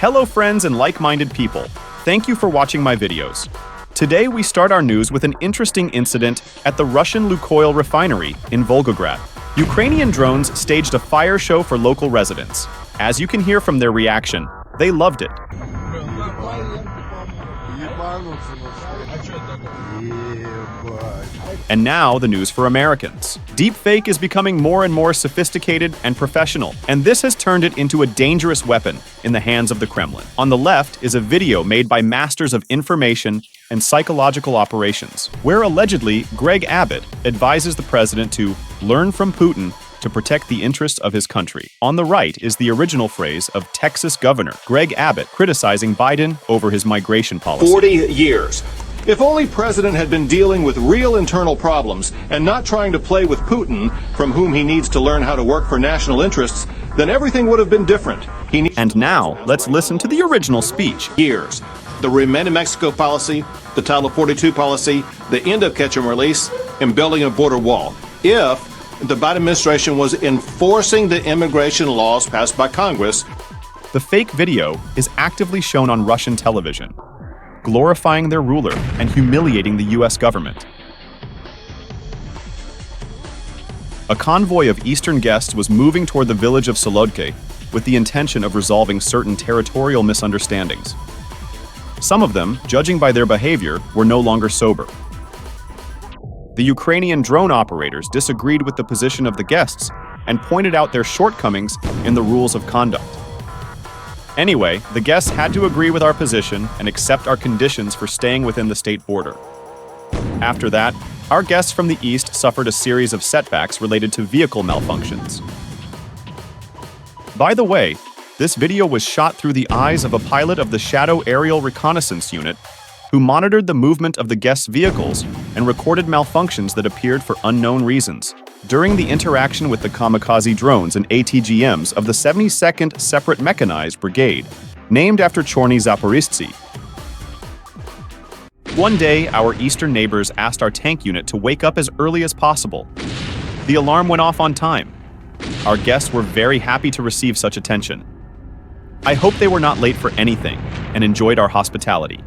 Hello friends and like-minded people. Thank you for watching my videos. Today we start our news with an interesting incident at the Russian Lukoil refinery in Volgograd. Ukrainian drones staged a fire show for local residents. As you can hear from their reaction, they loved it. And now the news for Americans. Deepfake is becoming more and more sophisticated and professional, and this has turned it into a dangerous weapon in the hands of the Kremlin. On the left is a video made by masters of information and psychological operations, where allegedly Greg Abbott advises the president to learn from Putin to protect the interests of his country. On the right is the original phrase of Texas Governor Greg Abbott criticizing Biden over his migration policy. 40 years. If only President had been dealing with real internal problems and not trying to play with Putin, from whom he needs to learn how to work for national interests, then everything would have been different. And now, let's listen to the original speech. Years. The Remain in Mexico policy, the Title 42 policy, the end of catch and release, and building a border wall. If the Biden administration was enforcing the immigration laws passed by Congress. The fake video is actively shown on Russian television, glorifying their ruler and humiliating the U.S. government. A convoy of Eastern guests was moving toward the village of Solodke with the intention of resolving certain territorial misunderstandings. Some of them, judging by their behavior, were no longer sober. The Ukrainian drone operators disagreed with the position of the guests and pointed out their shortcomings in the rules of conduct. Anyway, the guests had to agree with our position and accept our conditions for staying within the state border. After that, our guests from the east suffered a series of setbacks related to vehicle malfunctions. By the way, this video was shot through the eyes of a pilot of the Shadow Aerial Reconnaissance Unit who monitored the movement of the guests' vehicles and recorded malfunctions that appeared for unknown reasons during the interaction with the kamikaze drones and ATGMs of the 72nd Separate Mechanized Brigade, named after Chorny Zaporizhtsi. One day, our eastern neighbors asked our tank unit to wake up as early as possible. The alarm went off on time. Our guests were very happy to receive such attention. I hope they were not late for anything and enjoyed our hospitality.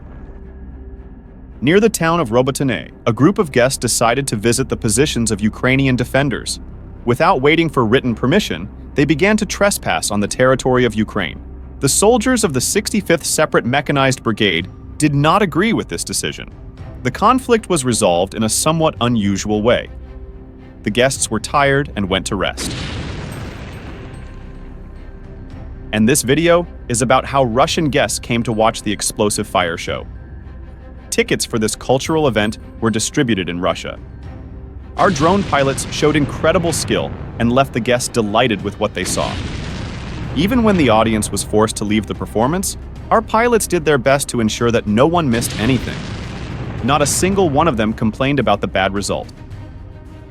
Near the town of Robotine, a group of guests decided to visit the positions of Ukrainian defenders. Without waiting for written permission, they began to trespass on the territory of Ukraine. The soldiers of the 65th Separate Mechanized Brigade did not agree with this decision. The conflict was resolved in a somewhat unusual way. The guests were tired and went to rest. And this video is about how Russian guests came to watch the explosive fire show. Tickets for this cultural event were distributed in Russia. Our drone pilots showed incredible skill and left the guests delighted with what they saw. Even when the audience was forced to leave the performance, our pilots did their best to ensure that no one missed anything. Not a single one of them complained about the bad result.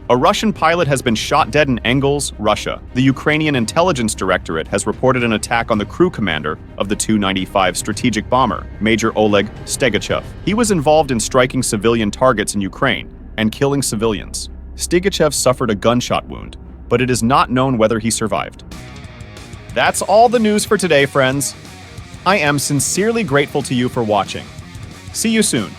A Russian pilot has been shot dead in Engels, Russia. The Ukrainian Intelligence Directorate has reported an attack on the crew commander of the Tu-95 strategic bomber, Major Oleg Stegachev. He was involved in striking civilian targets in Ukraine and killing civilians. Stegachev suffered a gunshot wound, but it is not known whether he survived. That's all the news for today, friends. I am sincerely grateful to you for watching. See you soon.